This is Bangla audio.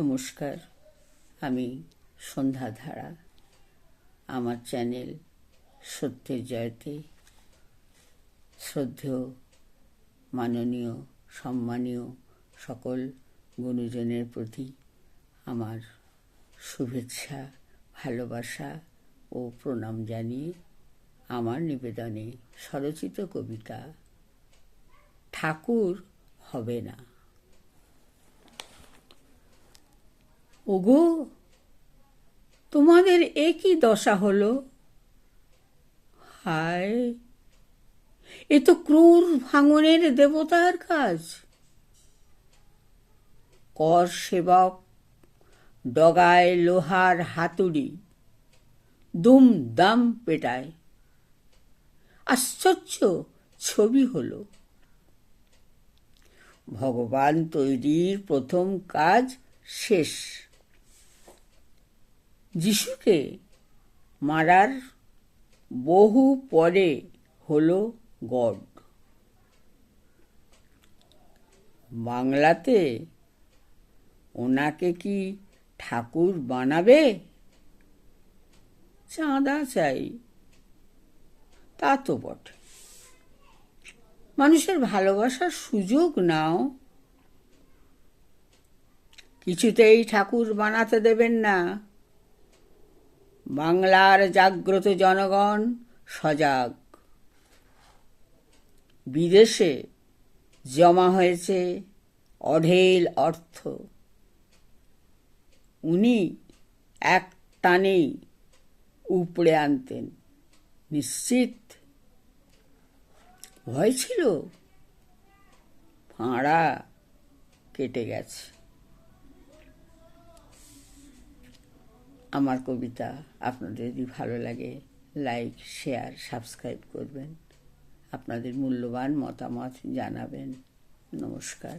নমস্কার, আমি সন্ধ্যাধারা। আমার চ্যানেল সত্যের জয়তে শ্রদ্ধেয়, মাননীয়, সম্মানীয় সকল গুণীজনের প্রতি আমার শুভেচ্ছা, ভালোবাসা ও প্রণাম জানিয়ে আমার নিবেদনে স্বরচিত কবিতা ঠাকুর হবে না। ওগো, তোমাদের এ কি দশা হলো? হায়, এ তো ক্রূর ভাঙনের দেবতার কাজ। কর সেবক ডগায় লোহার হাতুড়ি, দুম দাম পেটায়। আশ্চর্য ছবি হলো। ভগবান তৈরির প্রথম কাজ শেষ। যিশুকে মারার বহু পরে হলো গড। বাংলাতে ওনাকে কি ঠাকুর বানাবে? চাঁদা চাই, তা তো বটে। মানুষের ভালোবাসার সুযোগ নাও। কিছুতেই ঠাকুর বানাতে দেবেন না। বাংলার জাগ্রত জনগণ সজাগ। বিদেশে জমা হয়েছে অঢেল অর্থ। উনি এক টানেই উপড়ে আনতেন নিশ্চিত। ভয় ছিল, ফাঁড়া কেটে গেছে। আমার কবিতা আপনাদের যদি ভালো লাগে, লাইক, শেয়ার, সাবস্ক্রাইব করবেন। আপনাদের মূল্যবান মতামত জানাবেন। নমস্কার।